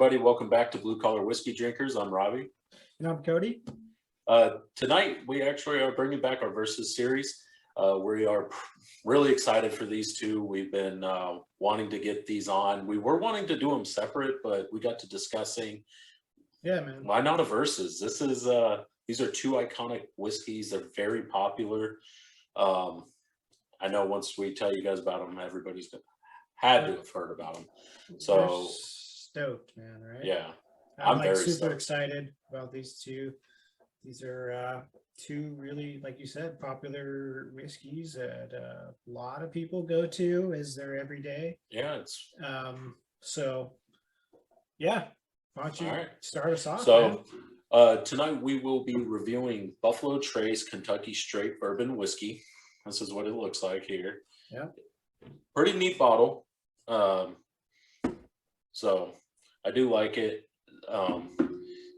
everybody. Welcome back to Blue Collar Whiskey Drinkers. I'm Robbie. And I'm Cody. Tonight, we actually are bringing back our Versus series. We are really excited for these two. We've been wanting to get these on. We were wanting to do them separate, but we got to discussing, why not a Versus? This is these are two iconic whiskeys. They're very popular. I know once we tell you guys about them, everybody's had to have heard about them. So we're stoked, man, right? Yeah. I'm like very super stoked. excited about these two. These are two really, like you said, popular whiskeys that a lot of people go to as their everyday. Yeah, it's so yeah. Why don't you start us off? So tonight we will be reviewing Buffalo Trace Kentucky Straight Bourbon Whiskey. This is what it looks like here. Yeah. Pretty neat bottle. So I do like it. You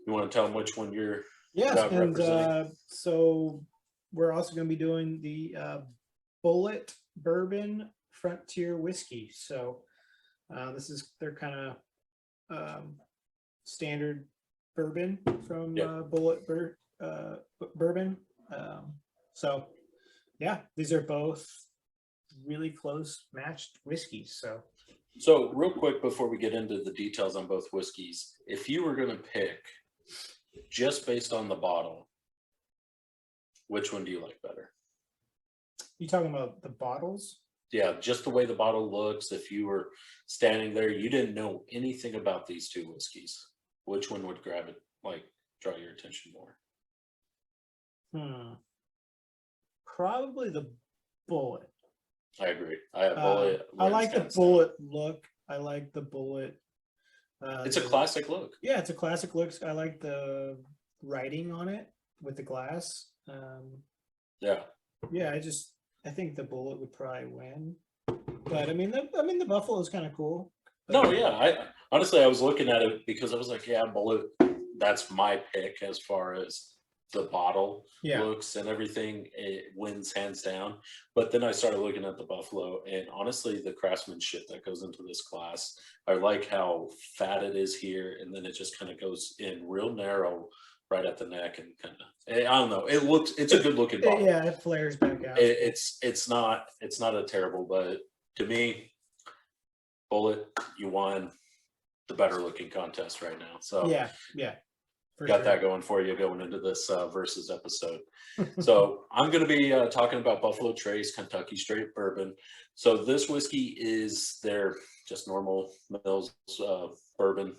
want to tell them which one you're and so we're also going to be doing the Bulleit Bourbon Frontier Whiskey. So this is their kind of standard bourbon from Bulleit Bourbon. So yeah, these are both really close matched whiskeys. So real quick before we get into the details on both whiskeys, if you were going to pick just based on the bottle, which one do you like better? You talking about the bottles? Yeah, just the way the bottle looks. If you were standing there, you didn't know anything about these two whiskeys, which one would grab it, like draw your attention more? Probably the Bulleit. I agree. I have Bulleit. I like the Bulleit look. I like the Bulleit. It's a classic look. Yeah, it's a classic look. I like the writing on it with the glass. Yeah. I think the Bulleit would probably win. But I mean the Buffalo is kind of cool. No, yeah. I honestly I was looking at it because I was like, yeah, Bulleit. That's my pick as far as the bottle looks and everything. It wins hands down. But then I started looking at the Buffalo, and honestly the craftsmanship that goes into this glass, I like how fat it is here, and then it just kind of goes in real narrow right at the neck, and kind of, I don't know, it's a good looking bottle. Yeah, it flares back out. It's not a terrible, but to me, Bulleit, you won the better looking contest right now. So yeah. Got that going for you going into this Versus episode. So I'm going to be talking about Buffalo Trace Kentucky Straight Bourbon. So this whiskey is their just normal Mills bourbon.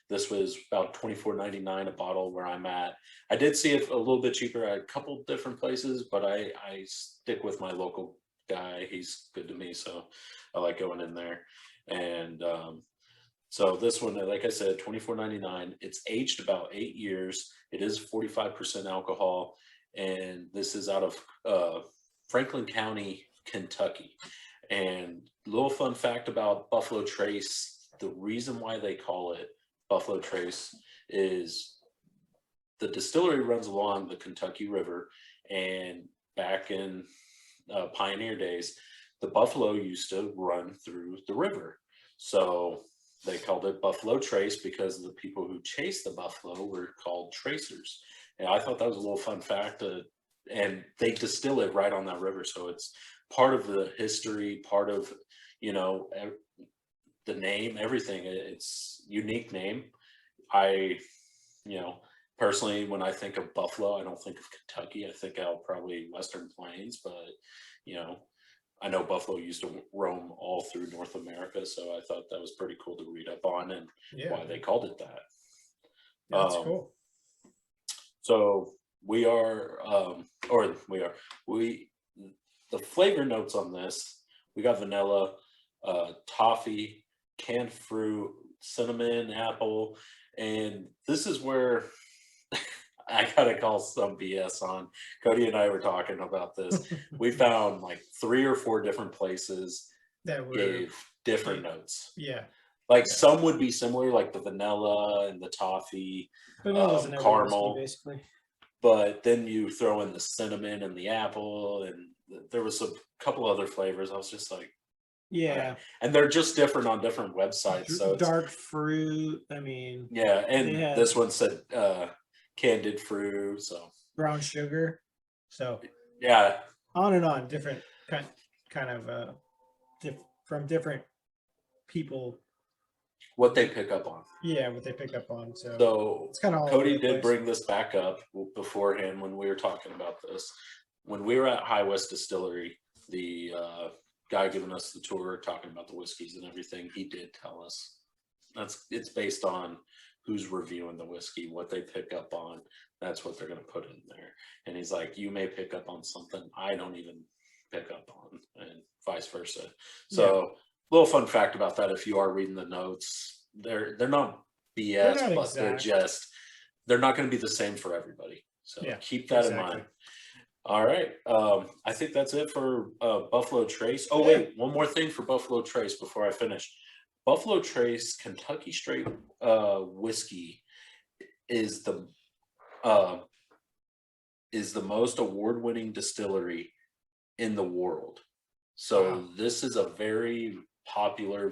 This was about $24.99 a bottle where I'm at. I did see it a little bit cheaper at a couple different places, but I stick with my local guy. He's good to me, so I like going in there. And so this one, like I said, $24.99. It's aged about 8 years. It is 45% alcohol, and this is out of Franklin County, Kentucky. And a little fun fact about Buffalo Trace, the reason why they call it Buffalo Trace is the distillery runs along the Kentucky River, and back in pioneer days, the buffalo used to run through the river. So they called it Buffalo Trace because the people who chased the buffalo were called tracers. And I thought that was a little fun fact. And they distill it right on that river. So it's part of the history, part of, the name, everything. It's unique name. Personally, when I think of Buffalo, I don't think of Kentucky. I think of probably Western Plains, but, I know Buffalo used to roam all through North America, so I thought that was pretty cool to read up on and why they called it that. That's cool. So the flavor notes on this, we got vanilla, toffee, canned fruit, cinnamon, apple, and this is where I gotta call some BS on. Cody and I were talking about this. We found like 3 or 4 different places that gave different notes. Yeah. Some would be similar, like the vanilla and the toffee, caramel, basically. But then you throw in the cinnamon and the apple, and there was a couple other flavors. I was just like, Yeah. And they're just different on different websites. So it's, Dark fruit. I mean, yeah, they and had this one said candied fruit. So brown sugar. So yeah, on and on, different kind of from different people. what they pick up on. Yeah, what they pick up on. So So it's kind of all over Cody the did place. bring this back up beforehand when we were talking about this. When we were at High West Distillery, the guy giving us the tour, talking about the whiskeys and everything, he did tell us it's based on who's reviewing the whiskey, what they pick up on. That's what they're going to put in there. And he's like, you may pick up on something I don't even pick up on, and vice versa. So, little fun fact about that: if you are reading the notes, they're not BS, They're not but exact. they're not going to be the same for everybody. So keep that in mind. All right. I think that's it for Buffalo Trace. Oh, wait, one more thing for Buffalo Trace before I finish. Buffalo Trace Kentucky Straight whiskey is the most award-winning distillery in the world. So this is a very popular,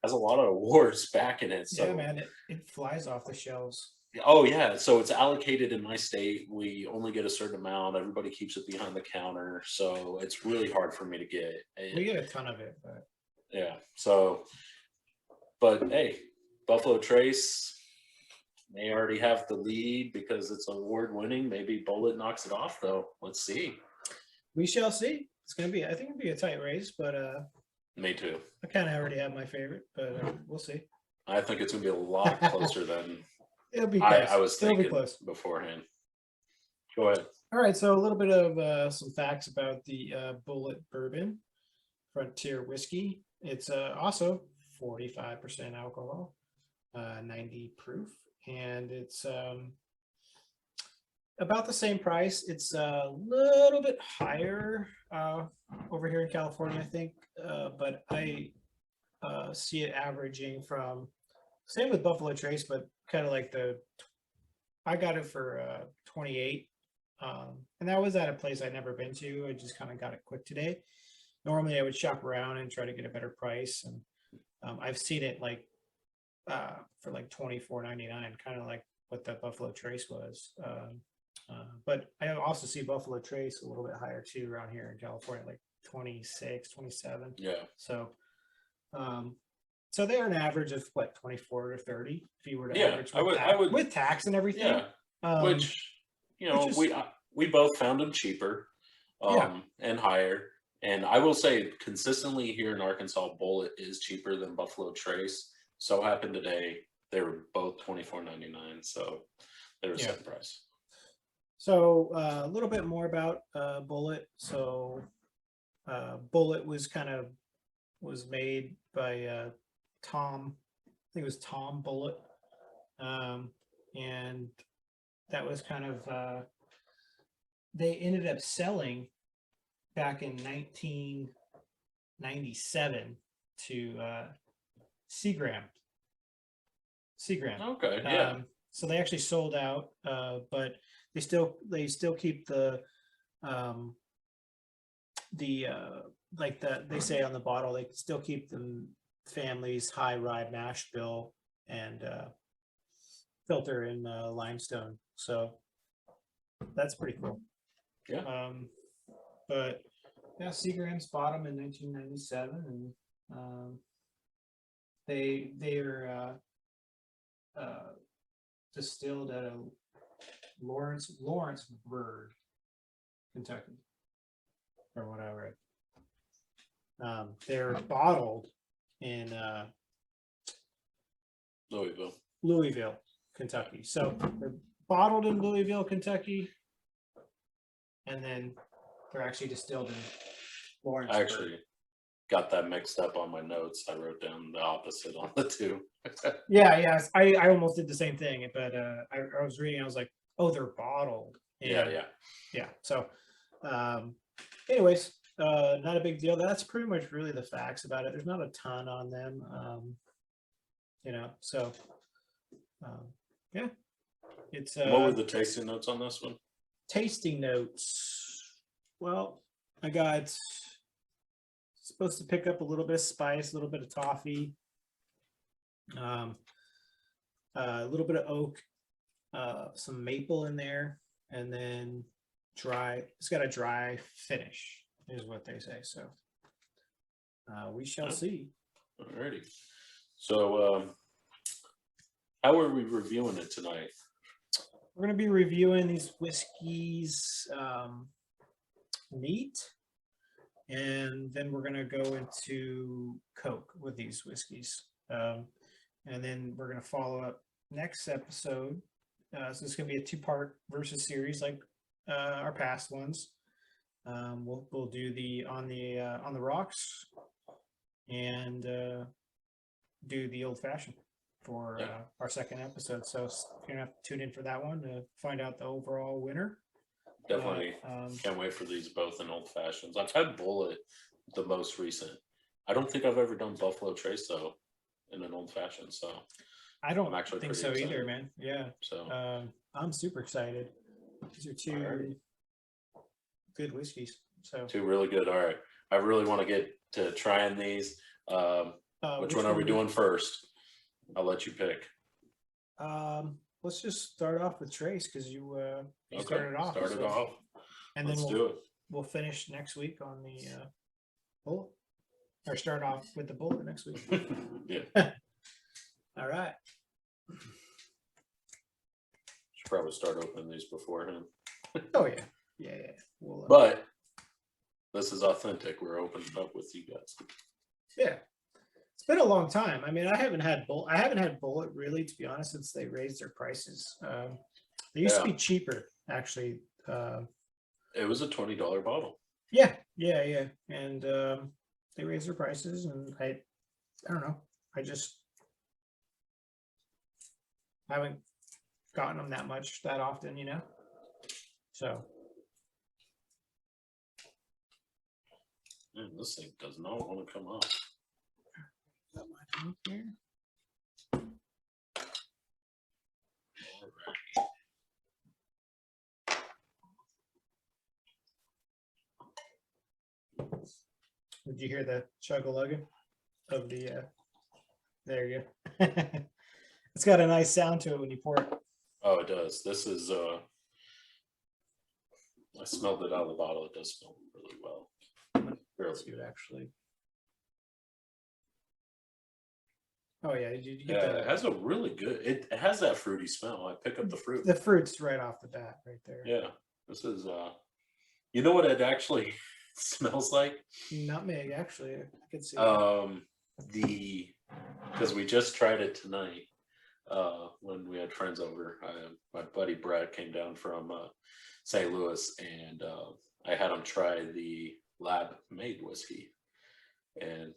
has a lot of awards back in it. So yeah, man, it flies off the shelves. oh yeah, so it's allocated in my state. We only get a certain amount. Everybody keeps it behind the counter, so it's really hard for me to get. We get a ton of it, but yeah. So, but hey, Buffalo Trace, they already have the lead because it's award winning. Maybe Bulleit knocks it off, though. Let's see. We shall see. It's gonna be. I think it'll be a tight race, but me too. I kind of already have my favorite, but we'll see. I think it's gonna be a lot closer than. It'll be close. I was thinking It'll be close beforehand. Go ahead. All right, so a little bit of some facts about the Bulleit Bourbon Frontier Whiskey. It's also 45% alcohol, 90 proof, and it's about the same price. It's a little bit higher over here in California, I think, but I see it averaging from, same with Buffalo Trace, but kind of like I got it for 28. And that was at a place I'd never been to. I just kind of got it quick today. Normally I would shop around and try to get a better price. And I've seen it like for like $24.99, kind of like what that Buffalo Trace was. But I also see Buffalo Trace a little bit higher too around here in California, like 26, 27. Yeah. So they're an average of what, 24 to 30 if you were to average with tax and everything. Yeah. Which, you know, we both found them cheaper and higher. And I will say consistently here in Arkansas, Bulleit is cheaper than Buffalo Trace. So happened today, they were both $24.99. So they were the same price. So a little bit more about Bulleit. So Bulleit was made by Tom, I think it was Tom Bulleit. And that was kind of, they ended up selling back in 1997 to Seagram. Okay, yeah. So they actually sold out, but they still keep the they say on the bottle, they still keep the family's high rye mash bill and filter in limestone. So that's pretty cool. Yeah. But yeah, Seagram's bought them in 1997, and they are distilled at a Lawrenceburg, Kentucky, or what I read. They're bottled in Louisville, Kentucky. So they're bottled in Louisville, Kentucky, and then they're actually distilled in Lawrenceburg. I actually got that mixed up on my notes. I wrote down the opposite on the two. Yeah. I almost did the same thing, but I was reading, I was like, oh, they're bottled. And, yeah. So anyways, not a big deal. That's pretty much really the facts about it. There's not a ton on them. So yeah. It's what were the tasting notes on this one? Tasting notes. Well, I got supposed to pick up a little bit of spice, a little bit of toffee, a little bit of oak, some maple in there, and then dry. It's got a dry finish, is what they say. So we shall see. Alrighty. So how are we reviewing it tonight? We're going to be reviewing these whiskeys neat, and then we're going to go into Coke with these whiskeys. And then we're going to follow up next episode. So it's going to be a 2-part versus series like our past ones. We'll do the on the rocks and do the old fashioned for our second episode. So you're gonna have to tune in for that one to find out the overall winner. Definitely can't wait for these both in old fashions. I've had Bulleit, the most recent. I don't think I've ever done Buffalo Trace though in an old fashioned. So I don't actually think so excited. either, man. Yeah. So I'm super excited. These are two good whiskeys. So two really good. All right. I really want to get to trying these. Which one are we doing first? I'll let you pick. Let's just start off with Trace because you started off. Started off. And Let's then do it. We'll finish next week on the Bulleit, or start off with the Bulleit next week. Yeah. All right. Should probably start opening these beforehand. Oh yeah, yeah. We'll, but this is authentic. We're opening up with you guys. Yeah. It's been a long time. I mean, I haven't had Bulleit really, to be honest, since they raised their prices. They used to be cheaper, actually. It was a $20 bottle. Yeah, and they raised their prices, and I don't know. I just haven't gotten them that often, you know. So. Man, this thing does not want to come up. Got my drink here. Did you hear the chug-a-lugging of the? There you go. It's got a nice sound to it when you pour it. Oh, it does. This is. I smelled it out of the bottle. It does smell really well. Really good, actually. Oh yeah, did you get yeah, that? it has a really good. It has that fruity smell. I pick up the fruit. The fruit's right off the bat, right there. Yeah, this is. You know what it actually smells like? Nutmeg, actually. I could see. Because we just tried it tonight. When we had friends over, my buddy Brad came down from St. Louis, and I had him try the lab made whiskey, and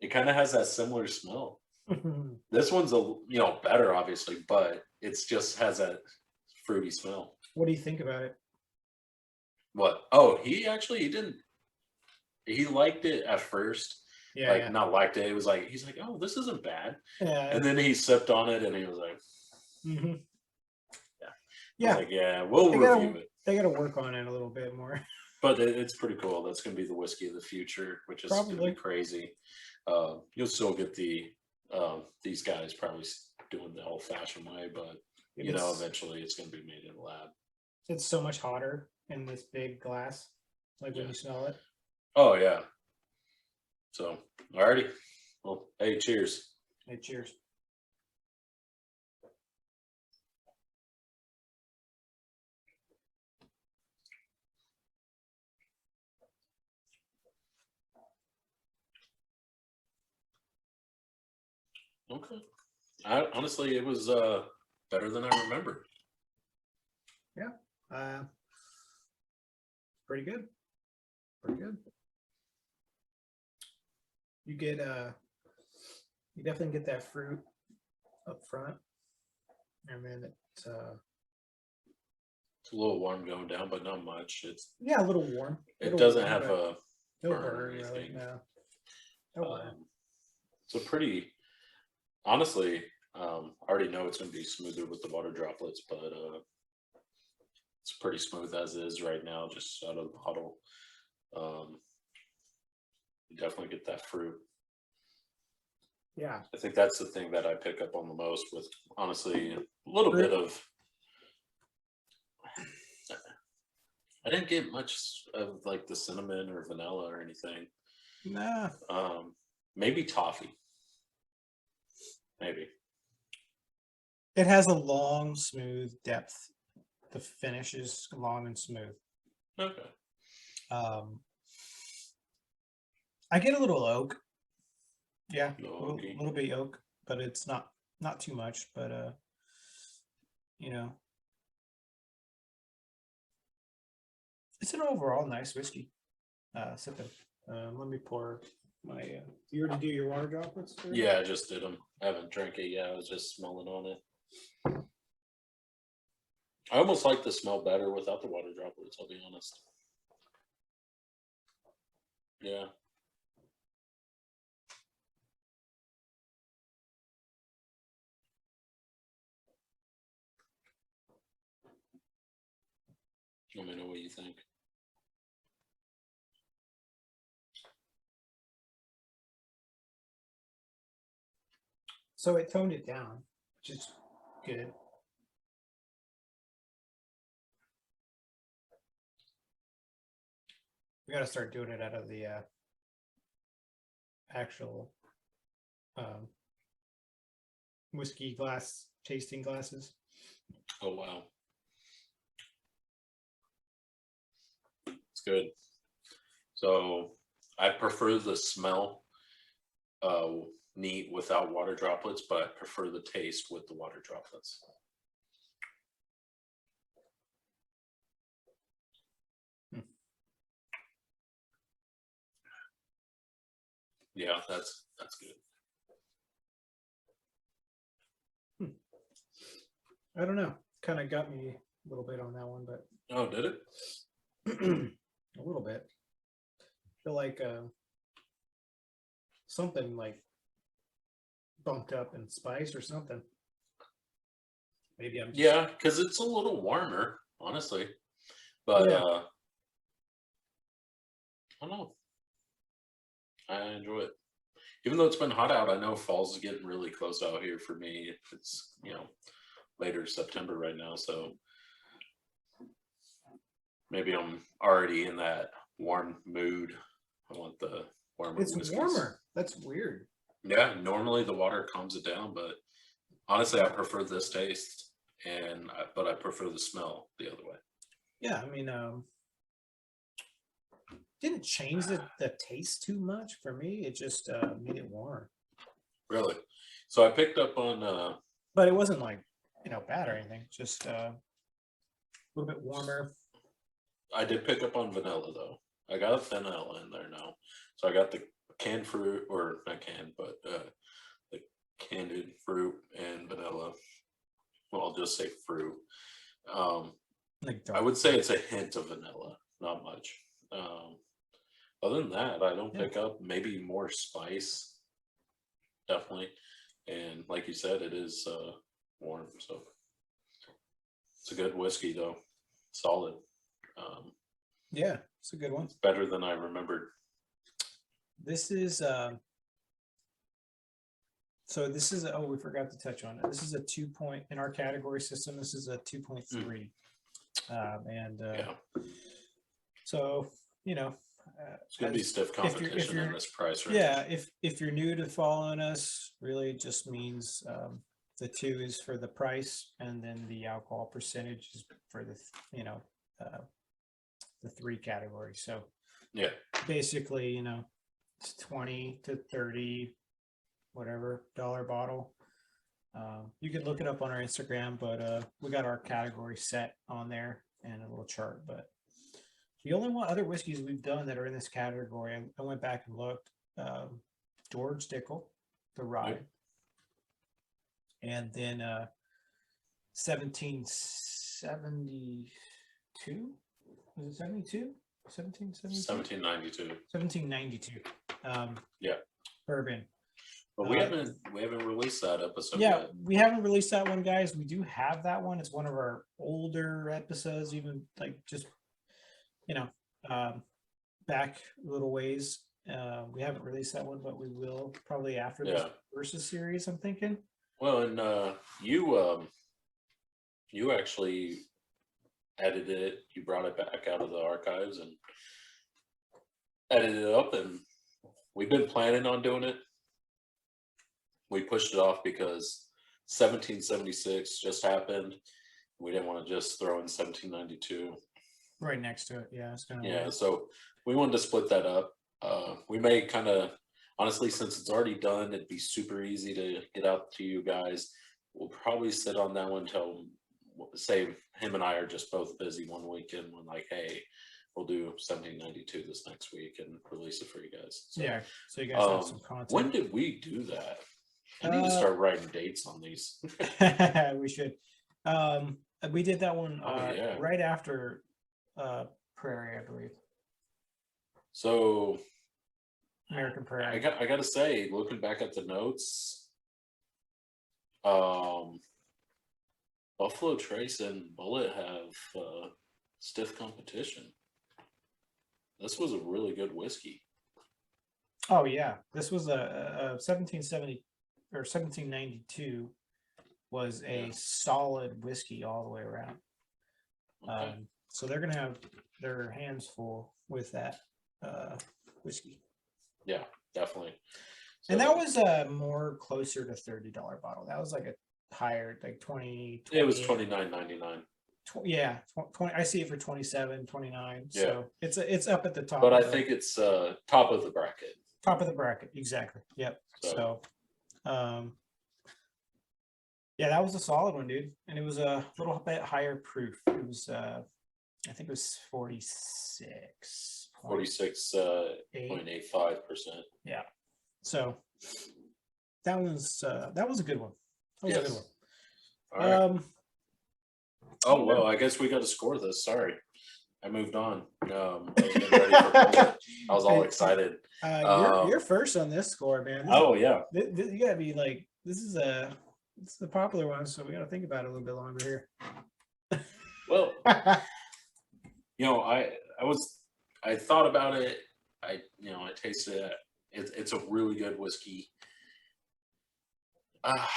it kind of has that similar smell. This one's better, obviously, but it's just has that fruity smell. What do you think about it? What? Oh, he didn't. He liked it at first. Yeah, not liked it. It was like he's like, oh, this isn't bad. Yeah. And then he sipped on it, and he was like, yeah, like, yeah, we'll review it. They got to work on it a little bit more. But it's pretty cool. That's going to be the whiskey of the future, which is going to be crazy. You'll still get these guys probably doing the old-fashioned way, but eventually it's going to be made in a lab. It's so much hotter in this big glass, when you smell it. Oh yeah. So, alrighty. Well, hey, cheers. Hey, cheers. Okay. Honestly, it was better than I remembered. Yeah. Pretty good. Pretty good. You get you definitely get that fruit up front, and then it's a little warm going down, but not much. It's a little warm. It doesn't have a no burn really. No burn. It's a pretty. Honestly, I already know it's going to be smoother with the water droplets, but it's pretty smooth as is right now, just out of the bottle. definitely get that fruit. Yeah. I think that's the thing that I pick up on the most with, honestly, a little bit of, I didn't get much of like the cinnamon or vanilla or anything. Nah. Maybe toffee. Maybe. It has a long, smooth depth. The finish is long and smooth. Okay. I get a little oak. Yeah, Oh, a little bit oak, but it's not too much. But you know, it's an overall nice whiskey. Sipping. Let me pour my. You already do your water droplets? Or? Yeah, I just did them. I haven't drank it yet. I was just smelling on it. I almost like the smell better without the water droplets, I'll be honest. Yeah. Let me know what you think. So it toned it down, which is good. We got to start doing it out of the actual whiskey glass tasting glasses. Oh, wow. It's good. So I prefer the smell neat without water droplets, but I prefer the taste with the water droplets. Yeah, that's good. I don't know. Kind of got me a little bit on that one, but Oh, did it? a little bit. I feel like something like bumped up in spice or something. Maybe I'm just... Yeah, because it's a little warmer, honestly. But yeah. I don't know. I enjoy it. Even though it's been hot out, I know fall's getting really close out here for me. It's, later September right now, so maybe I'm already in that warm mood. I want the warmer whiskeys. Warmer. That's weird. Yeah, normally the water calms it down, but honestly, I prefer this taste, but I prefer the smell the other way. Yeah, I mean, didn't change the taste too much for me. It just made it warm. Really? So I picked up on... but it wasn't like, bad or anything. Just a little bit warmer. I did pick up on vanilla, though. I got vanilla in there now. So I got the canned fruit, or not canned, but the candied fruit and vanilla. Well, I'll just say fruit. I would say it's a hint of vanilla, not much. Other than that, I don't pick up. Maybe more spice, definitely. And like you said, it is warm, so it's a good whiskey, though. Solid. Yeah, it's a good one. Better than I remembered. This is so this is we forgot to touch on it. This is a 2 point in our category system. This is a 2.3. So it's gonna be stiff competition in this price range. Yeah, if you're new to following us, really it just means the 2 is for the price, and then the alcohol percentage is for the the 3 categories. So yeah, basically, it's 20 to 30 whatever dollar bottle. You can look it up on our Instagram, but we got our category set on there and a little chart. But the only other whiskeys we've done that are in this category, I went back and looked. George Dickel, the rye, and then 1772. Was it 72? 1792? 1792. Yeah. Bourbon. But we haven't released that episode yet. We haven't released that one, guys. We do have that one. It's one of our older episodes, even like just back a little ways. We haven't released that one, but we will probably after this Yeah. versus series, I'm thinking. Well, and you actually edited it. You brought it back out of the archives and edited it up, and we've been planning on doing it. We pushed it off because 1776 just happened. We didn't want to just throw in 1792. Right next to it. Yeah, it's kind of Yeah, so we wanted to split that up. We may kind of, honestly, since it's already done, it'd be super easy to get out to you guys. We'll probably sit on that one till, say, him and I are just both busy one weekend. We're like, hey, we'll do 1792 this next week and release it for you guys. So, yeah, so you guys have some content. when did we do that? I need to start writing dates on these. We should. We did that one yeah. right after Prairie, I believe. So American Prairie. I gotta say, looking back at the notes, Buffalo Trace and Bulleit have stiff competition. This was a really good whiskey. Oh yeah, this was a 1770 or 1792 was a solid whiskey all the way around. Okay. So they're gonna have their hands full with that whiskey. Yeah, definitely. So, And that was more closer to $30 bottle. That was like a higher, like 20. it was $29.99. Yeah, 20. I see it for 27, 29. Yeah. So it's up at the top. But I think it's top of the bracket. Top of the bracket, exactly. Yep. So yeah, that was a solid one, dude. And it was a little bit higher proof. It was I think it was 46. 46.85%. Yeah. So that was a good one. That was a good one. All right. Oh well, I guess we got to score this. Sorry, I moved on. I was getting ready for Bulleit. I was all excited. You're first on this score, man. Yeah. You gotta be like, this is the popular one, so we gotta think about it a little bit longer here. Well, I thought about it. I tasted it. It's a really good whiskey. I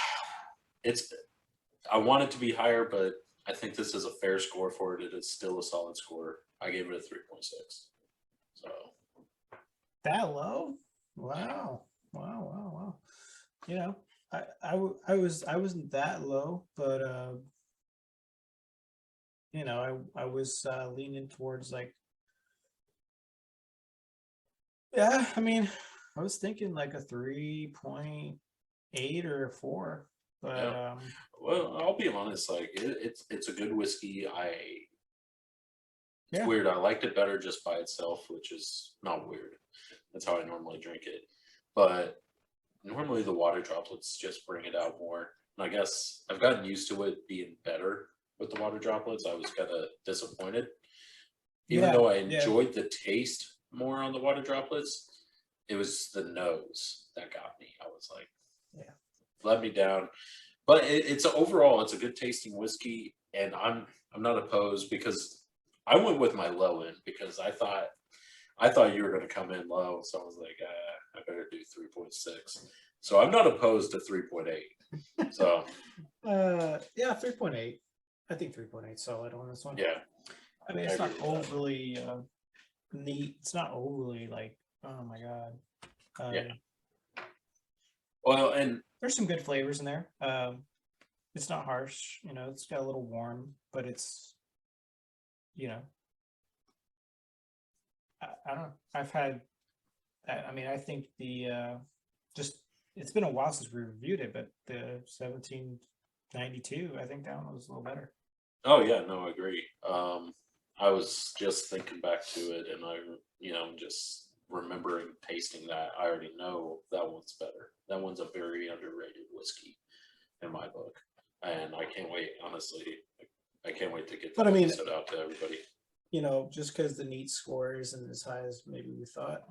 want it to be higher, but I think this is a fair score for it. It is still a solid score. I gave it a 3.6. So that low? Wow. I wasn't that low, but I was leaning towards like, yeah, I mean, I was thinking like a 3.8 or a 4. But yeah. Well, I'll be honest, like it's a good whiskey. It's weird. I liked it better just by itself, which is not weird. That's how I normally drink it. But normally the water droplets just bring it out more. And I guess I've gotten used to it being better with the water droplets. I was kind of disappointed. Even though I enjoyed the taste more on the water droplets, it was the nose that got me. I was like, let me down. But it's overall, it's a good tasting whiskey, and I'm not opposed because I went with my low end because I thought you were going to come in low, so I was like, I better do 3.6. So I'm not opposed to 3.8. So 3.8. I think 3.8 solid on this one. Yeah. I mean, it's not overly neat. It's not overly like, oh my god. Well, and there's some good flavors in there. It's not harsh, it's got a little warm, but it's, I don't know. I've had, I mean, I think it's been a while since we reviewed it, but the 1792, I think that one was a little better. Oh yeah, no, I agree. I was just thinking back to it, and I, just remembering tasting that. I already know that one's better. That one's a very underrated whiskey in my book, and I can't wait. Honestly, I can't wait to get that episode out to everybody. Just because the neat score isn't as high as maybe we thought.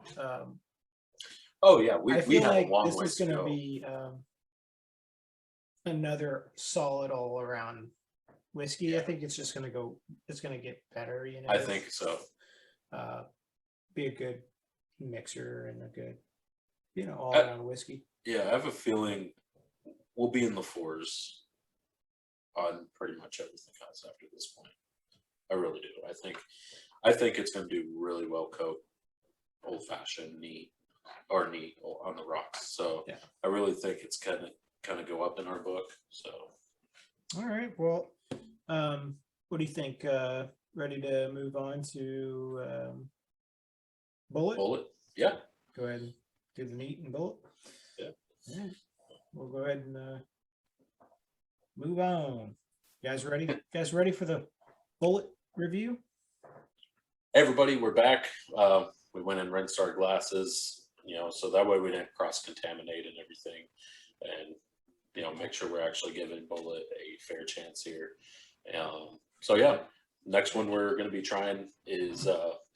Oh yeah, we feel have like a long this way is to going to go. be another solid all around whiskey. Yeah. I think it's just going to go. It's going to get better. I think so. Be a good mixer and a good, all around whiskey. Yeah, I have a feeling we'll be in the fours on pretty much everything else after this point. I really do. I think it's going to do really well coat, old fashioned, neat on the rocks. So yeah. I really think it's kind of go up in our book. So all right. Well, what do you think? Ready to move on to Bulleit? Bulleit, yeah. Go ahead and do the neat and Bulleit. Yeah. All right. We'll go ahead and move on. You guys ready? You guys ready for the Bulleit review? Everybody, we're back. We went and rinsed our glasses, so that way we didn't cross-contaminate and everything, and make sure we're actually giving Bulleit a fair chance here. So yeah, next one we're going to be trying is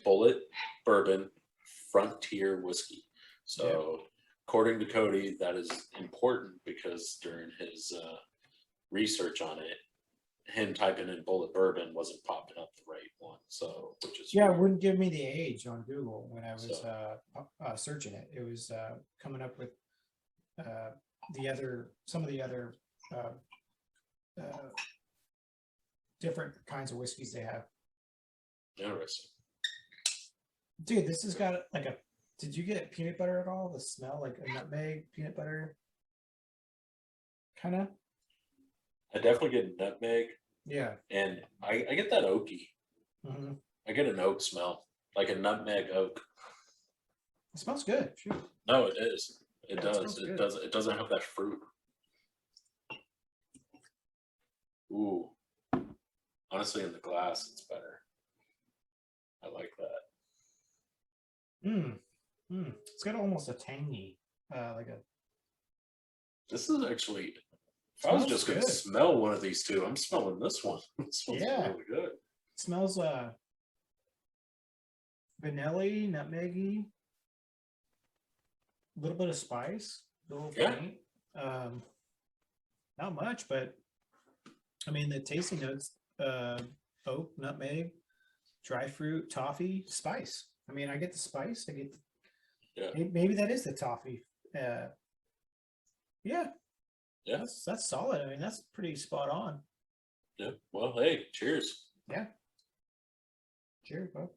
Bulleit Bourbon Frontier Whiskey. So according to Cody, that is important because during his research on it, him typing in Bulleit Bourbon wasn't popping up the right one. So, which is it wouldn't give me the age on Google when I was searching it. It was coming up with some of the other different kinds of whiskeys they have. Interesting. Dude, this has got like a. Did you get peanut butter at all? The smell, like a nutmeg, peanut butter, kind of. I definitely get nutmeg. Yeah. And I get that oaky. Mm-hmm. I get an oak smell, like a nutmeg oak. It smells good. Shoot. No, it is. It does. It does. It doesn't have that fruit. Ooh. Honestly, in the glass, it's better. I like that. It's got almost a tangy, like a. This is actually. If I was just going to smell one of these two, I'm smelling this one. It smells really good. It smells vanilla-y, nutmeggy, a little bit of spice, a little faint. Not much, but I mean the tasting notes: oak, nutmeg, dry fruit, toffee, spice. I mean, I get the spice. I get maybe that is the toffee. Yeah, that's solid. I mean, that's pretty spot on. Yeah. Well, hey, cheers. Yeah. Cheers, bro.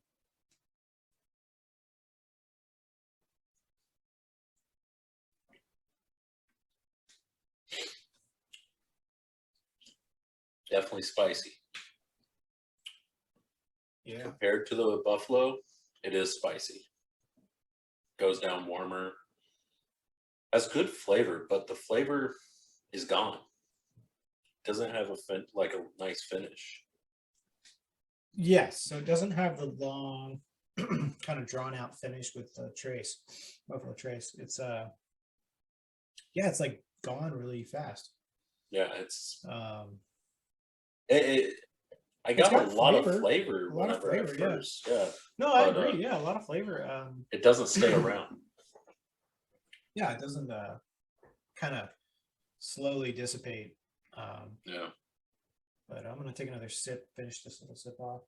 Definitely spicy. Yeah. Compared to the Buffalo, it is spicy. Goes down warmer. Has good flavor, but the flavor is gone. Doesn't have a nice finish. Yes, so it doesn't have the long, kind of drawn out finish with the Trace, Buffalo Trace. It's it's like gone really fast. Yeah, it's I It's got a lot flavor. of flavor A lot of whenever flavor, at first. Yeah. No, I agree. A lot of flavor. It doesn't stay around. Yeah, it doesn't kind of slowly dissipate. Yeah. But I'm gonna take another sip, finish this little sip off.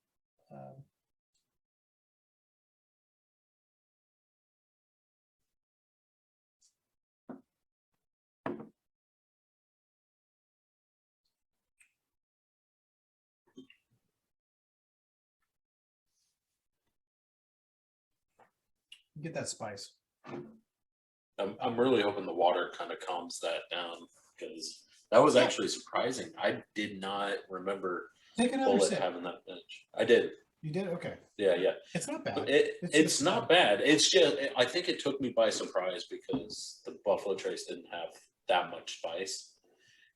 Get that spice. I'm really hoping the water kind of calms that down because that was actually surprising. I did not remember Take another Bulleit sip. having that finish. I did. You did? Okay. Yeah. It's not bad. It's not bad. It's just I think it took me by surprise because the Buffalo Trace didn't have that much spice,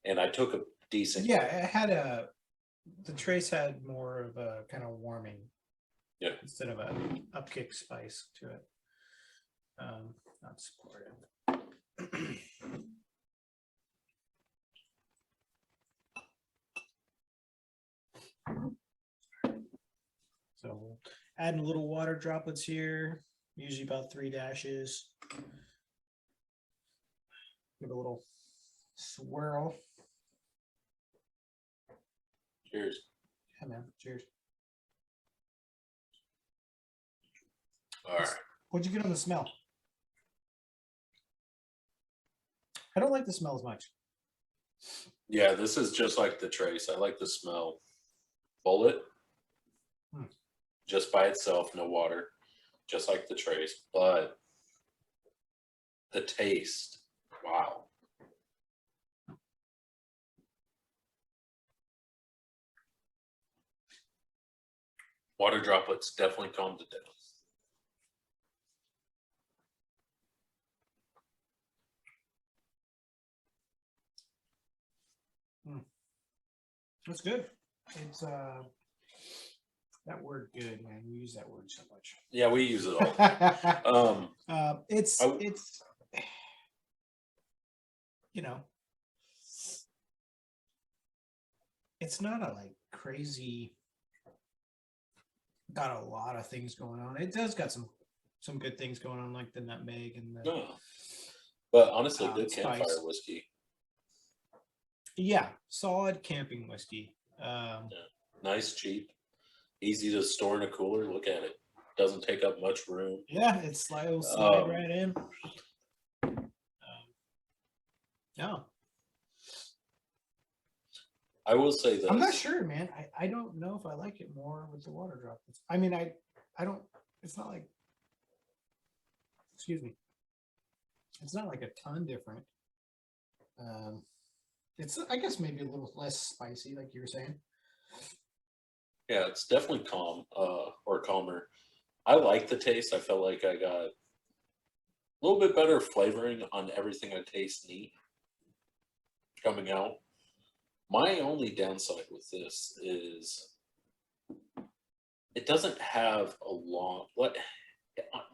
and I took a decent. Yeah, it had the Trace had more of a kind of warming. Yeah. Instead of a upkick spice to it. Not supportive. So we'll add a little water droplets here, usually about 3 dashes. Give it a little swirl. Cheers. Yeah, man. Cheers. All right. What'd you get on the smell? I don't like the smell as much. Yeah, this is just like the Trace. I like the smell. Bulleit, just by itself, no water, just like the Trace. But the taste, wow. Water droplets definitely calmed it down. That's good. It's that word good, man. We use that word so much. Yeah, we use it all. It's you know, it's not a like crazy, got a lot of things going on. It does got some good things going on, like the nutmeg and the No. But honestly, good spice. campfire whiskey. Yeah, solid camping whiskey. Yeah. Nice, cheap, easy to store in a cooler. Look at it. Doesn't take up much room. Yeah, it'll slide right in. No. I will say this. I'm not sure, man. I don't know if I like it more with the water droplets. I mean, I don't, it's not like, excuse me. It's not like a ton different. It's, I guess, maybe a little less spicy, like you were saying. Yeah, it's definitely calm, or calmer. I like the taste. I felt like I got a little bit better flavoring on everything I taste neat coming out. My only downside with this is it doesn't have a long,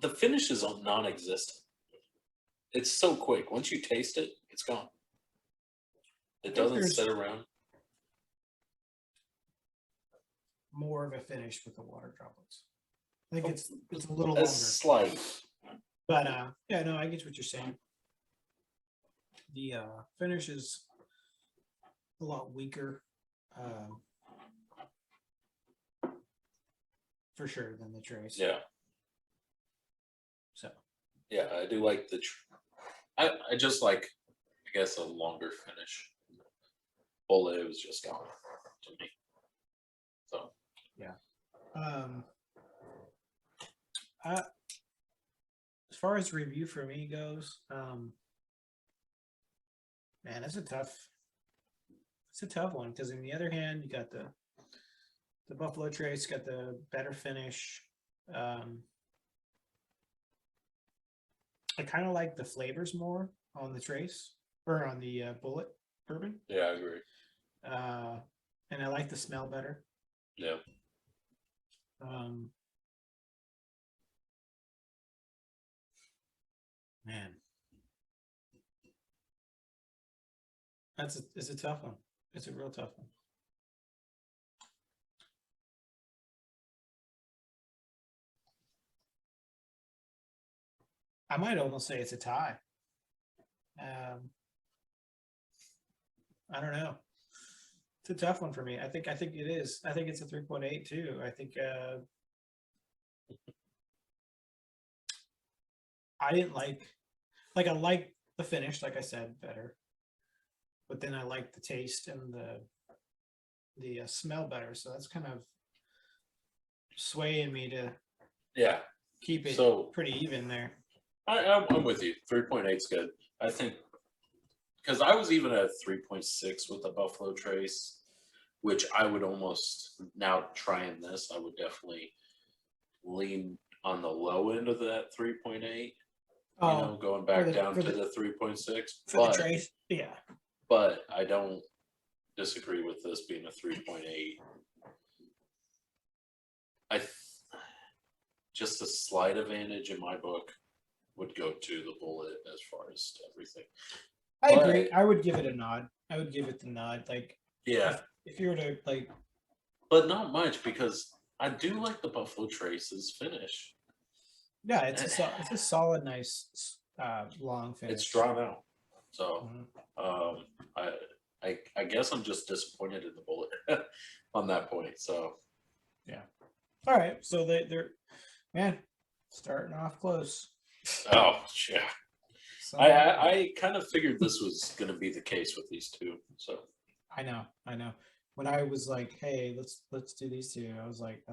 the finish is non-existent. It's so quick. Once you taste it, it's gone. It doesn't sit around. More of a finish with the water droplets. I think it's a little longer. Slight. But yeah, no, I get what you're saying. The finish is a lot weaker, for sure, than the Trace. Yeah. So. Yeah, I do like the. I just like, I guess, a longer finish. Bulleit was just gone to me. So. Yeah. As far as review for me goes, man, it's a tough one, because on the other hand, you got the Buffalo Trace, got the better finish. I kind of like the flavors more on the Trace, or on the Bulleit Bourbon. Yeah, I agree. And I like the smell better. Yeah. Man, it's a tough one. It's a real tough one. I might almost say it's a tie. I don't know. It's a tough one for me. I think it is. I think it's a 3.8 too. I think I didn't like I like the finish, like I said, better. But then I like the taste and the smell better. So that's kind of swaying me to keep it pretty even there. I'm with you. 3.8 is good. I think, because I was even at 3.6 with the Buffalo Trace, which I would almost, now trying this, I would definitely lean on the low end of that 3.8. You know, going back down to the 3.6. For the Trace, yeah. But I don't disagree with this being a 3.8. Just a slight advantage in my book would go to the Bulleit as far as everything. I agree. I would give it a nod. I would give it the nod. Like, yeah, if you were to like, but not much, because I do like the Buffalo Trace's finish. Yeah, it's a solid, nice, long finish. It's drawn out. So, I guess I'm just disappointed in the Bulleit on that point. So, yeah. All right. So they're man, Starting off close. Oh yeah. So, I kind of figured this was going to be the case with these two. So I know. When I was like, "Hey, let's do these two," I was like,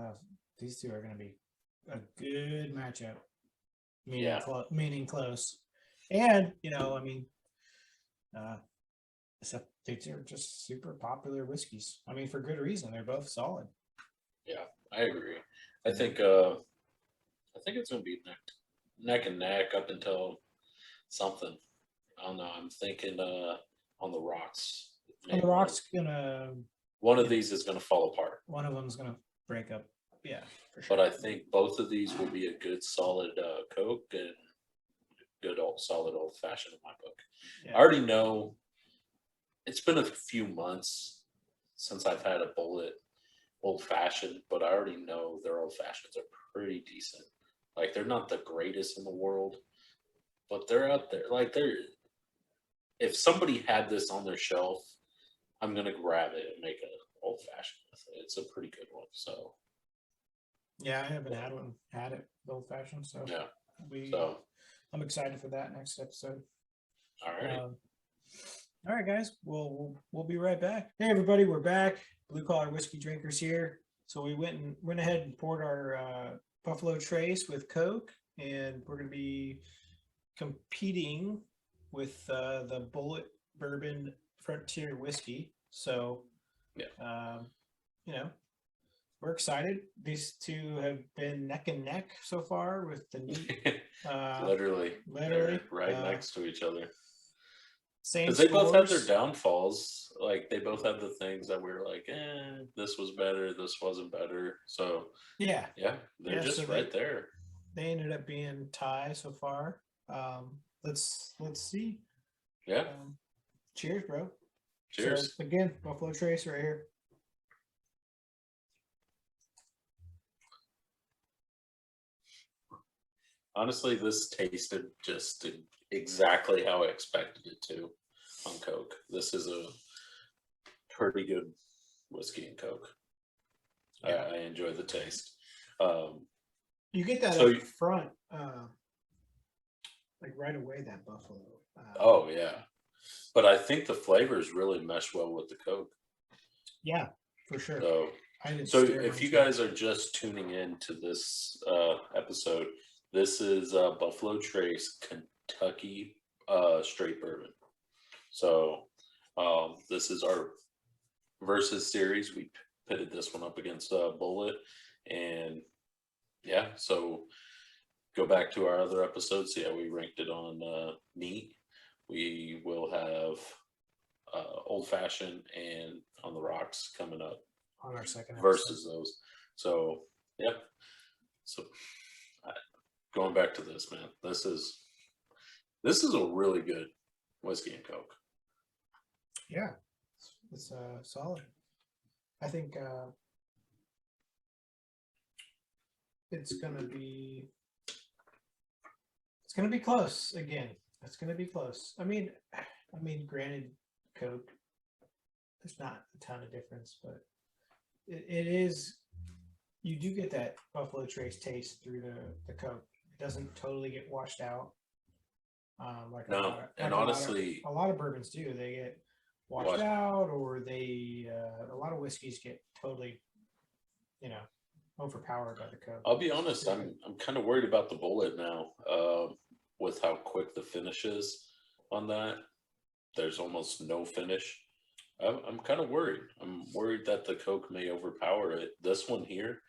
"These two are going to be a good matchup." Meaning, yeah, meaning close. And I mean, except they're just super popular whiskeys. I mean, for good reason. They're both solid. yeah, I agree. I think it's going to be neck and neck up until something. I don't know. I'm thinking on the rocks. And the rock's gonna. One of these is going to fall apart. One of them's gonna break up. Yeah, for sure. But I think both of these will be a good solid Coke and good solid old fashioned in my book. Yeah. I already know it's been a few months since I've had a Bulleit old fashioned, but I already know their old fashions are pretty decent. Like they're not the greatest in the world, but they're up there. Like if somebody had this on their shelf, I'm gonna grab it and make an old fashioned with it. It's a pretty good one. So yeah, I haven't had it old fashioned. So yeah. So I'm excited for that next episode. All right. All right, guys. We'll be right back. Hey, everybody, we're back. Blue Collar Whiskey Drinkers here. So we went ahead and poured our Buffalo Trace with Coke, and we're going to be competing with the Bulleit Bourbon Frontier Whiskey. So, yeah, we're excited. These two have been neck and neck so far with the neat. literally right uh, next to each other. Same Because they both have scores. their downfalls. Like they both have the things that we were like, this was better, this wasn't better. So Yeah, they're just right there. They ended up being tie so far. Let's see. Yeah. Cheers, bro. Cheers. So, again, Buffalo Trace right here. Honestly, this tasted just exactly how I expected it to on Coke. This is a pretty good whiskey and Coke. Yeah. I enjoy the taste. You get that up front, like right away, that Buffalo. Oh, yeah. But I think the flavors really mesh well with the Coke. Yeah, for sure. So if you guys are just tuning in to this episode, this is Buffalo Trace Kentucky straight bourbon. So this is our versus series. We pitted this one up against Bulleit, and yeah, so go back to our other episodes, see how we ranked it on neat. We will have old fashioned and on the rocks coming up on our second episode. Versus those. So yeah, so going back to this, man, this is a really good whiskey and Coke. Yeah, it's solid. I think it's gonna be close again. It's gonna be close. I mean, granted, Coke, there's not a ton of difference, but it is. You do get that Buffalo Trace taste through the Coke. It doesn't totally get washed out. Honestly, a lot of bourbons do. They get washed out, or they a lot of whiskeys get totally, overpowered by the Coke. I'll be honest, I'm kind of worried about the Bulleit now, with how quick the finish is on that. There's almost no finish. I'm kind of worried. I'm worried that the Coke may overpower it. This one here,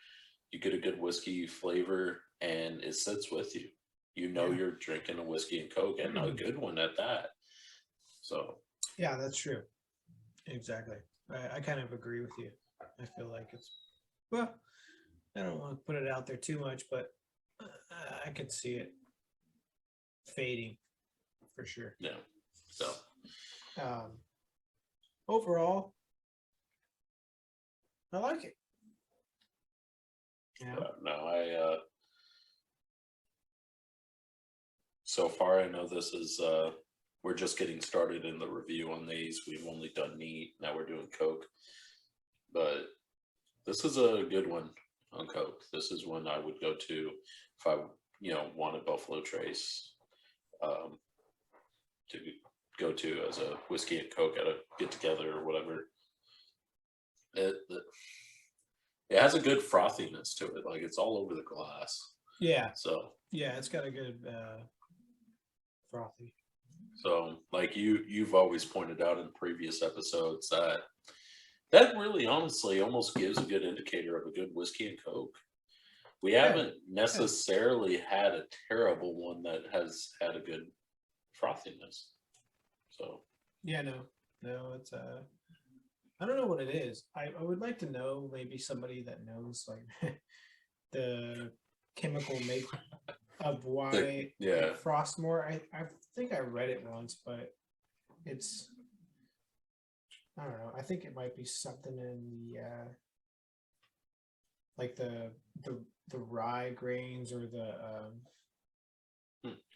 you get a good whiskey flavor, and it sits with you. You're drinking a whiskey and Coke, and a good one at that. So yeah, that's true. Exactly. I kind of agree with you. I feel like I don't want to put it out there too much, but I could see it fading for sure. Yeah. So overall, I like it. Yeah. No, so far I know this is we're just getting started in the review on these. We've only done neat. Now we're doing Coke. But this is a good one on Coke. This is one I would go to if I wanted Buffalo Trace to go to as a whiskey and Coke at a get together or whatever. It has a good frothiness to it. Like, it's all over the glass. Yeah. So yeah, it's got a good frothy. So like you've always pointed out in previous episodes that really honestly almost gives a good indicator of a good whiskey and Coke. We haven't necessarily had a terrible one that has had a good frothiness. So yeah, no, it's I don't know what it is. I would like to know, maybe somebody that knows like the chemical make of why frost more. I think I read it once, but it's, I don't know. I think it might be something in the like the rye grains or the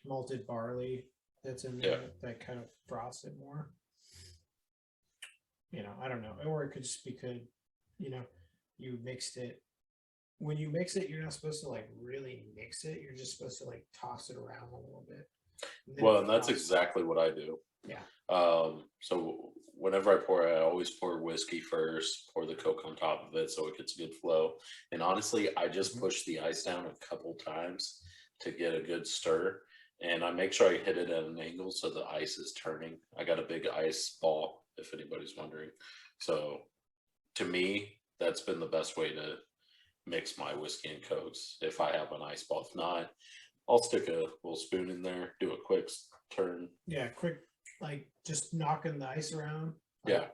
malted barley that's in there that kind of frosts it more. I don't know. Or it could just be good, you mixed it. When you mix it, you're not supposed to like really mix it. You're just supposed to like toss it around a little bit. And that's exactly what I do. Yeah. So whenever I pour, I always pour whiskey first, pour the Coke on top of it so it gets a good flow. And honestly, I just push the ice down a couple times to get a good stir. And I make sure I hit it at an angle so the ice is turning. I got a big ice ball, if anybody's wondering. So to me, that's been the best way to mix my whiskey and Cokes. If I have an ice ball, if not, I'll stick a little spoon in there, do a quick turn. Yeah, quick, like just knocking the ice around. Yeah.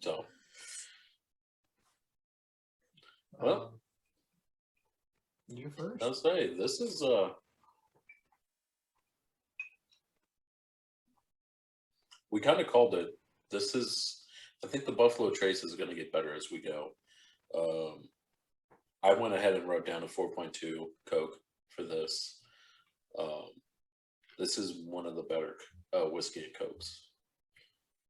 So, well, you first. I'll say this is we kind of called it. This is, I think the Buffalo Trace is going to get better as we go. I went ahead and wrote down a 4.2 Coke for this. This is one of the better whiskey and Cokes,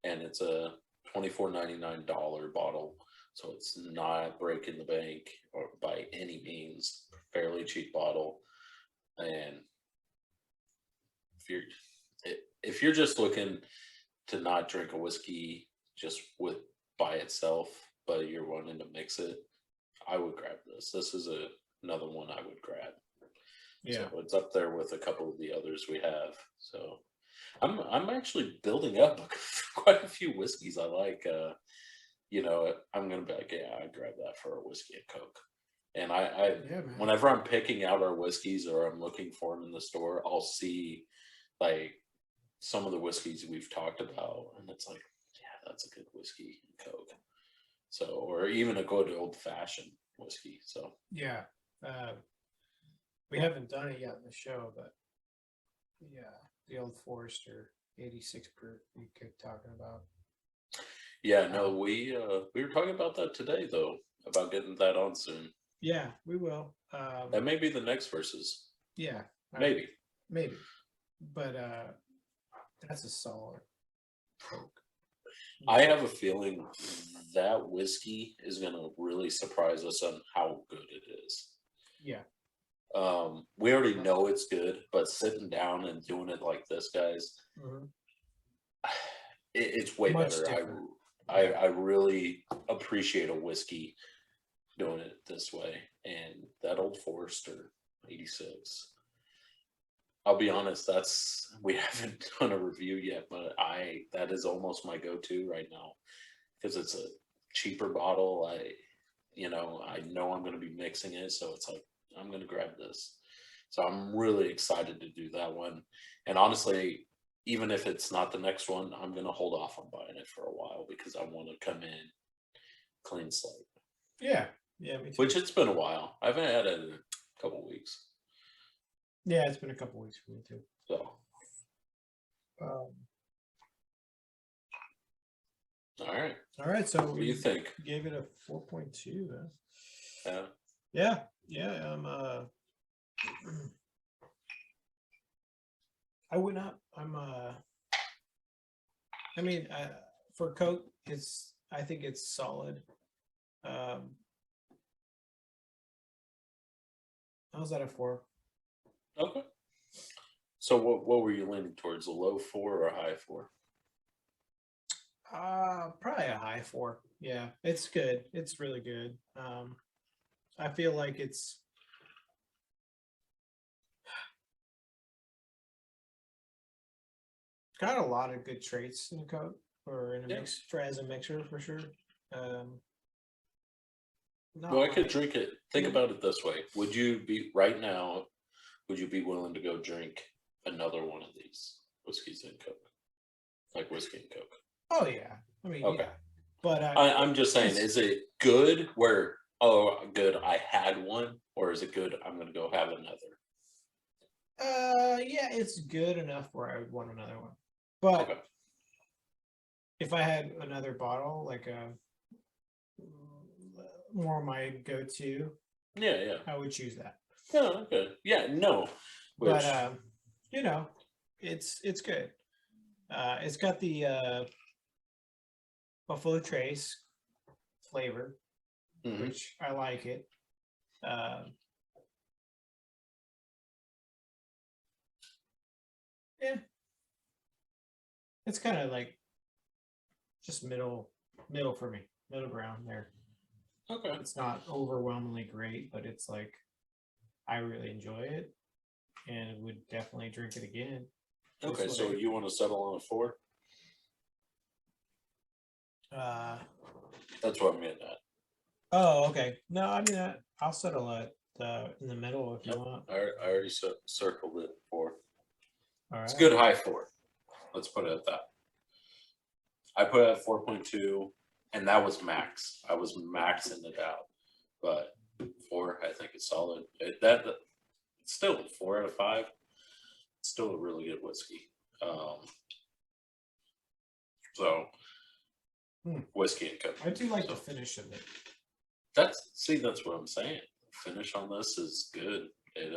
and it's a $24.99 bottle, so it's not breaking the bank or by any means. Fairly cheap bottle, and if you're just looking to not drink a whiskey just by itself, but you're wanting to mix it, I would grab this. This is another one I would grab. Yeah, so it's up there with a couple of the others we have. So I'm actually building up quite a few whiskeys I like. I'm gonna be like, yeah, I'd grab that for a whiskey and Coke. And whenever I'm picking out our whiskeys or I'm looking for them in the store, I'll see like some of the whiskeys we've talked about, and it's like, yeah, that's a good whiskey and Coke. So, or even a good old fashioned whiskey. So yeah, we haven't done it yet in the show, but yeah, the Old Forester 86 proof we kept talking about. Yeah, no, we were talking about that today though, about getting that on soon. Yeah, we will. That may be the next verses. Yeah, maybe, but that's a solid Coke. I have a feeling that whiskey is going to really surprise us on how good it is. Yeah. We already know it's good, but sitting down and doing it like this, guys, it's way Much better. different. I really appreciate a whiskey doing it this way. And that Old Forester 86. I'll be honest, we haven't done a review yet, but that is almost my go-to right now because it's a cheaper bottle. I know I'm going to be mixing it, so it's like I'm going to grab this. So I'm really excited to do that one. And honestly, even if it's not the next one, I'm going to hold off on buying it for a while because I want to come in clean slate. Yeah, me too. Which it's been a while. I haven't had it in a couple of weeks. Yeah, it's been a couple weeks for me too. So, all right. So what do you think? Gave it a 4.2. Yeah. Yeah. I would not. For Coke, I think it's solid. I was at a 4. Okay. So what were you leaning towards? A low 4 or a high 4? Probably a high 4. Yeah, it's good. It's really good. I feel like it's got a lot of good traits in the coat or in a mix for as a mixer for sure. Well, I could drink it. Think about it this way. Would you be right now, would you be willing to go drink another one of these whiskeys and Coke? Like whiskey and Coke? Oh yeah. I mean, Okay. yeah. But I'm just saying, is it good where, oh, good, I had one, or is it good, I'm going to go have another? Yeah, it's good enough where I would want another one. But Okay. if I had another bottle, like a more my go-to, Yeah. I would choose that. Oh, okay. Yeah, no. Which, But you know, it's good. It's got the Buffalo Trace flavor, which I like it. Yeah, it's kind of like just middle for me, middle ground there. okay. It's not overwhelmingly great, but it's like I really enjoy it and would definitely drink it again. Okay, so you want to settle on a 4? That's what I'm getting at. Oh, okay. No, I mean I'll settle at in the middle if you want. I already circled it 4. All right. It's a good high 4. Let's put it at that. I put it at 4.2, and that was max. I was maxing it out, but 4, I think it's solid. It's still 4 out of 5. It's still a really good whiskey. So whiskey and Coke. I do like the finish of it. That's what I'm saying. Finish on this is good. It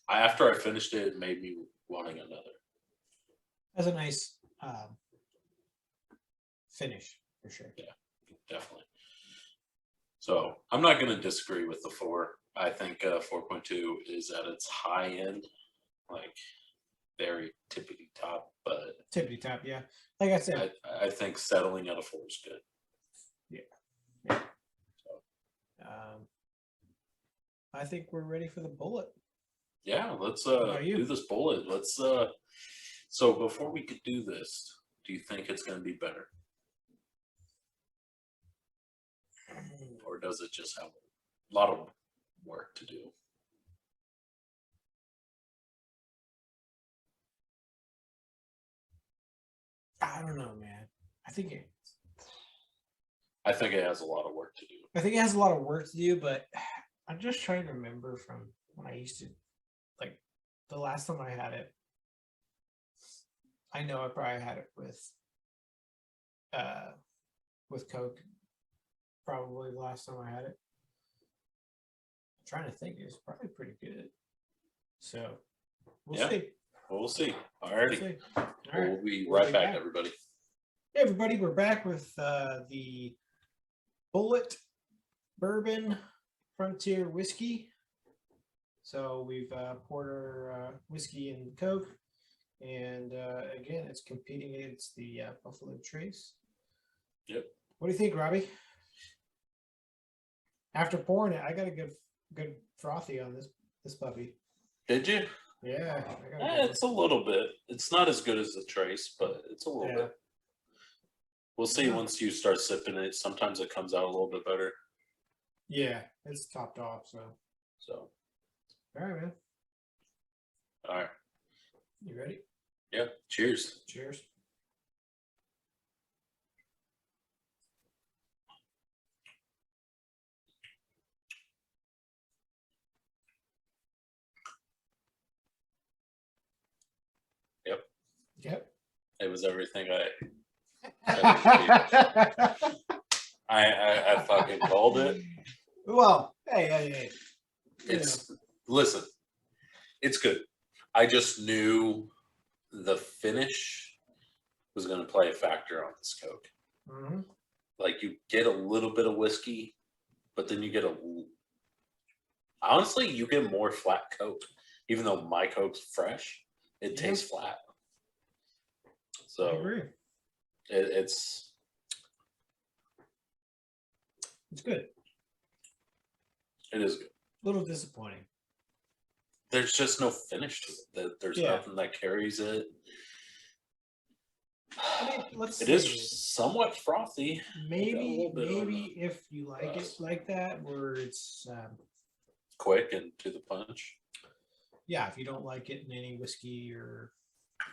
after I finished it, it made me wanting another. Has a nice finish for sure. Yeah, definitely. So I'm not going to disagree with the 4. I think 4.2 is at its high end, like very tippity top, but tippity top. Yeah, like I said, I think settling at a 4 is good. Yeah. So, I think we're ready for the Bulleit. Yeah, let's do this Bulleit. Let's so before we could do this, do you think it's going to be better? Or does it just have a lot of work to do? I don't know, man. I think it has a lot of work to do. I think it has a lot of work to do, but I'm just trying to remember from when I used to, like, the last time I had it. I know I probably had it with Coke. Probably the last time I had it. I'm trying to think, it was probably pretty good. So we'll see. We'll see. Alrighty. We'll be right back, everybody. Hey, everybody, we're back with the Bulleit Bourbon Frontier Whiskey. So we've poured our whiskey and Coke, and again, it's competing against the Buffalo Trace. Yep. What do you think, Robbie? After pouring it, I got a good frothy on this puppy. Did you? Yeah. It's a little bit. It's not as good as the Trace, but it's a little bit. We'll see once you start sipping it. Sometimes it comes out a little bit better. Yeah, it's topped off. So. All right, man. All right. You ready? Yep. Cheers. Cheers. Yep. It was everything I fucking called it. Well, hey. Listen, it's good. I just knew the finish was going to play a factor on this Coke. Mm-hmm. Like you get a little bit of whiskey, but then you get Honestly, you get more flat Coke. Even though my Coke's fresh, it tastes flat. So I agree. It's good. It is good. A little disappointing. There's just no finish to it. There's nothing that carries it. I mean, it is somewhat frothy. Maybe if you like it like that, where it's quick and to the punch. Yeah, if you don't like it in any whiskey or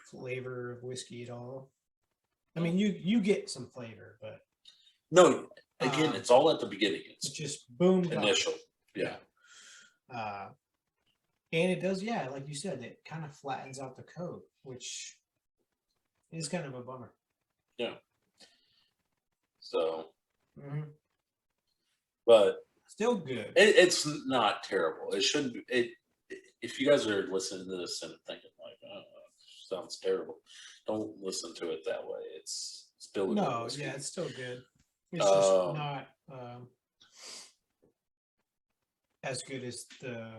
flavor of whiskey at all. I mean, you get some flavor, but no. Again, it's all at the beginning. It's just boom. Initial. Yeah. And it does, like you said, it kind of flattens out the Coke, which is kind of a bummer. Yeah. So, but still good. It's not terrible. It shouldn't be. If you guys are listening to this and thinking like, "Oh, sounds terrible," don't listen to it that way. It's still a good whiskey. It's still good. It's just not as good as the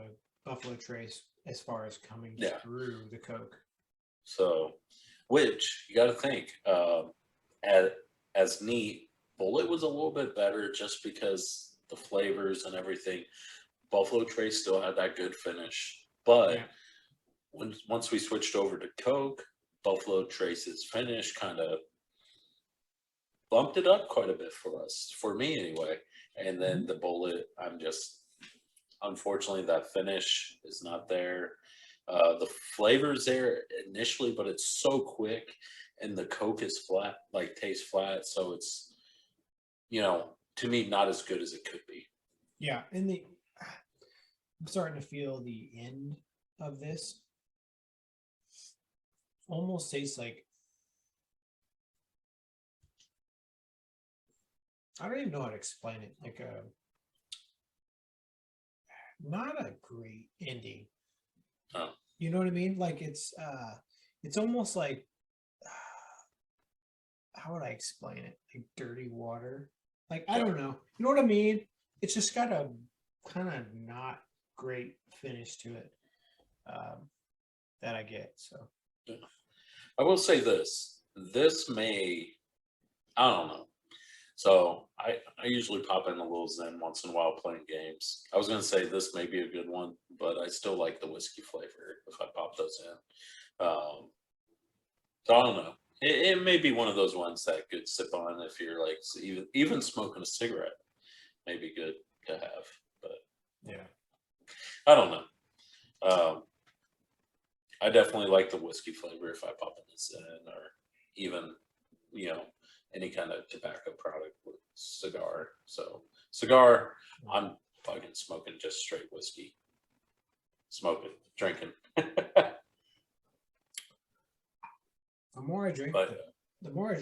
Buffalo Trace as far as coming through the Coke. So, which you got to think, as neat, Bulleit was a little bit better just because the flavors and everything. Buffalo Trace still had that good finish, but once we switched over to Coke, Buffalo Trace's finish kind of bumped it up quite a bit for me anyway. And then the Bulleit, unfortunately, that finish is not there. The flavor's there initially, but it's so quick, and the Coke is flat, tastes flat. So it's, to me, not as good as it could be. Yeah, and I'm starting to feel the end of this. Almost tastes like, I don't even know how to explain it. Like not a great ending. Oh. You know what I mean? Like it's almost like, how would I explain it? Like dirty water. Like, I don't know. You know what I mean? It's just got a kind of not great finish to it that I get. So I will say this may, I don't know. So I usually pop in a little Zen once in a while playing games. I was going to say this may be a good one, but I still like the whiskey flavor if I pop those in. So I don't know. It may be one of those ones that could sip on if you're like even smoking a cigarette may be good to have. But yeah, I don't know. I definitely like the whiskey flavor if I pop in this in, or even any kind of tobacco product with cigar. So cigar, I'm fucking smoking just straight whiskey. Drinking. The more I drink it, the more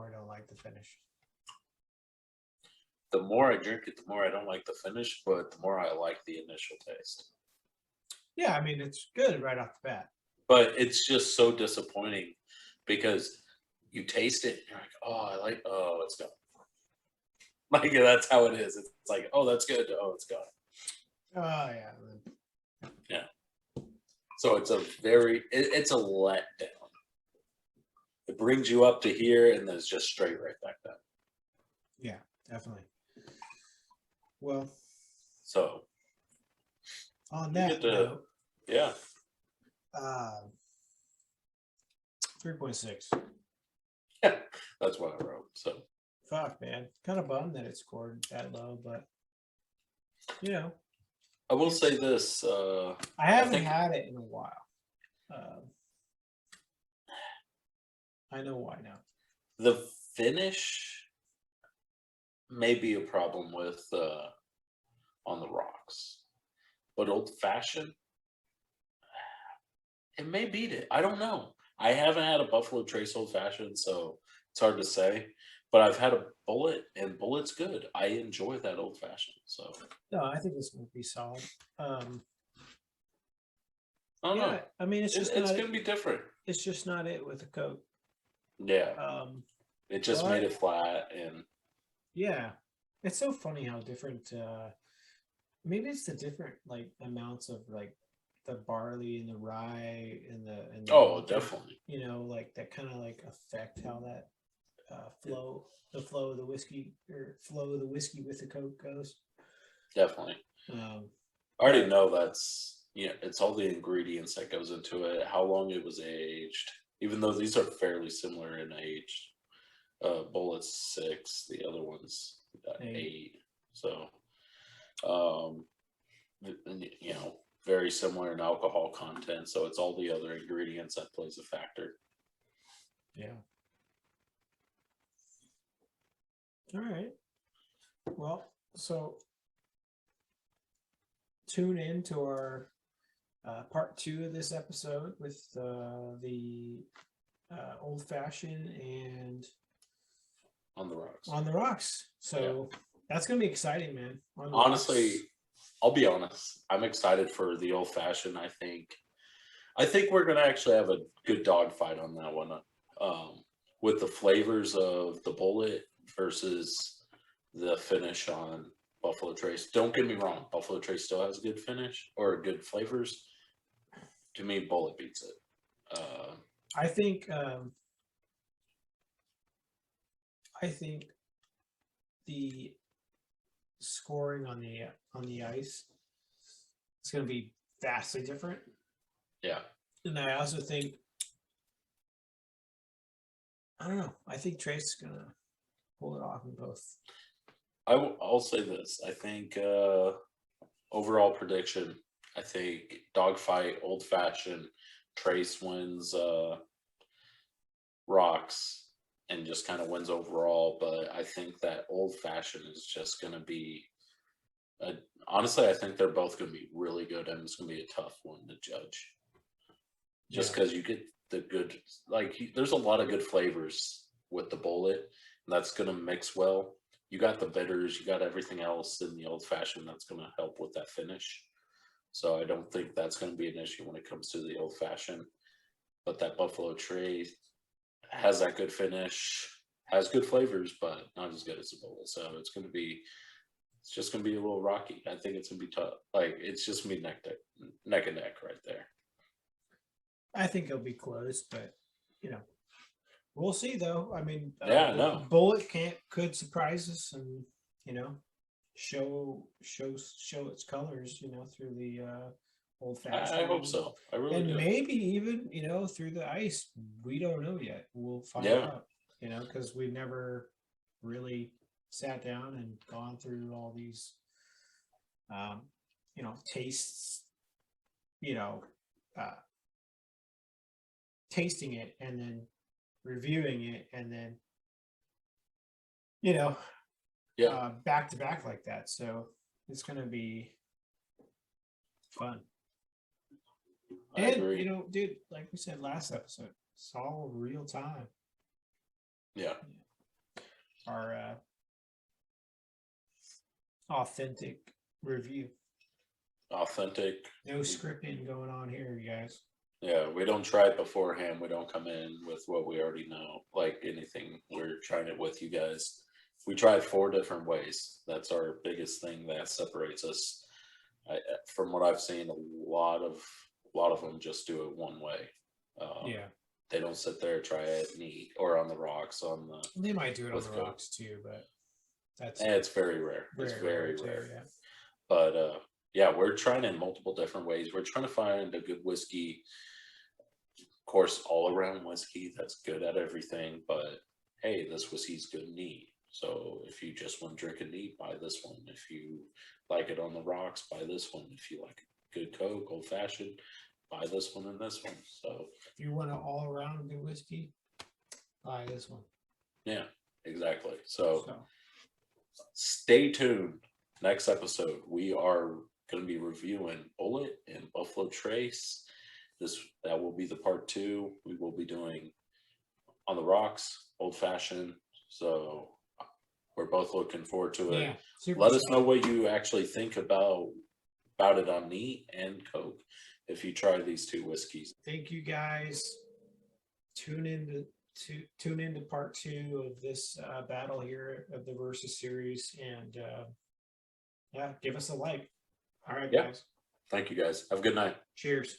I don't like the finish. The more I drink it, the more I don't like the finish, but the more I like the initial taste. Yeah, I mean, it's good right off the bat. But it's just so disappointing because you taste it and you're like, it's gone. Like, that's how it is. It's like, oh, that's good. Oh, it's gone. Oh, yeah. Yeah. So it's it's a letdown. It brings you up to here and then it's just straight right back down. Yeah, definitely. Well, so on that note, yeah, 3.6. Yeah, that's what I wrote. So fuck, man, kind of bummed that it scored that low, but I will say this: I haven't had it in a while. I know why now. The finish may be a problem with on the rocks, but old fashioned, it may beat it. I don't know. I haven't had a Buffalo Trace old fashioned, so it's hard to say. But I've had a Bulleit, and Bulleit's good. I enjoy that old fashioned. So no, I think this will be solid. I don't know. I mean, it's going to be different. It's just not it with the Coke. Yeah. It just made it flat, and yeah, it's so funny how different maybe it's the different like amounts of like the barley and the rye and the Oh, malt, definitely. you know, like that kind of like affect how that flow of the whiskey or flow of the whiskey with the Coke goes. Definitely. Um, I already know that's, it's all the ingredients that goes into it, how long it was aged, even though these are fairly similar in age. Bulleit's 6, the other one's 8. So, and, very similar in alcohol content. So it's all the other ingredients that plays a factor. yeah. All right. Well, so tune in to our part 2 of this episode with the old fashioned and On the rocks. on the rocks. So that's gonna be exciting, man. Honestly, I'll be honest. I'm excited for the old fashioned. I think we're gonna actually have a good dogfight on that one, with the flavors of the Bulleit versus the finish on Buffalo Trace. Don't get me wrong, Buffalo Trace still has good finish or good flavors. To me, Bulleit beats it. I think the scoring on the ice is going to be vastly different. Yeah. And I also think, I don't know, I think Trace is going to pull it off in both. I'll say this. I think overall prediction, I think dogfight, old fashioned, Trace wins rocks and just kind of wins overall. But I think that old fashioned is just going to be, honestly, I think they're both going to be really good, and it's going to be a tough one to judge. Just because you get the good, there's a lot of good flavors with the Bulleit, and that's going to mix well. You got the bitters, you got everything else in the old fashioned that's going to help with that finish. So I don't think that's going to be an issue when it comes to the old fashioned. But that Buffalo Trace has that good finish, has good flavors, but not as good as the Bulleit. So it's just going to be a little rocky. I think it's going to be tough. It's just going to be neck and neck right there. I think it'll be close, but we'll see though. I mean, Bulleit could surprise us and show its colors, through the old fashioned. I hope so. I really and do. Maybe even through the ice. We don't know yet. We'll find out. Because we've never really sat down and gone through all these, tastes. Tasting it and then reviewing it and then back to back like that. So it's gonna be fun. I agree. Dude, like we said last episode, it's all real time. Yeah. Our authentic review. Authentic. No scripting going on here, you guys. Yeah, we don't try it beforehand. We don't come in with what we already know. Like anything, we're trying it with you guys. We tried 4 different ways. That's our biggest thing that separates us. From what I've seen, a lot of them just do it one way. They don't sit there, try it neat or on the rocks. They might do it on the rocks too, but it's very rare. It's very rare. Yeah. But we're trying in multiple different ways. We're trying to find a good whiskey. Of course, all around whiskey that's good at everything. But hey, this whiskey's good and neat. So if you just want to drink it neat, buy this one. If you like it on the rocks, buy this one. If you like a good Coke, old fashioned, buy this one and this one. So if you want an all around good whiskey, buy this one. Yeah, exactly. So stay tuned. Next episode, we are going to be reviewing Bulleit and Buffalo Trace. That will be the part 2. We will be doing on the rocks, old fashioned. So we're both looking forward to it. Let us know what you actually think about it on neat and Coke if you try these 2 whiskeys. Thank you guys. Tune into part 2 of this battle here of the Versus series, and give us a like. All right, Yeah. guys. Thank you guys. Have a good night. Cheers.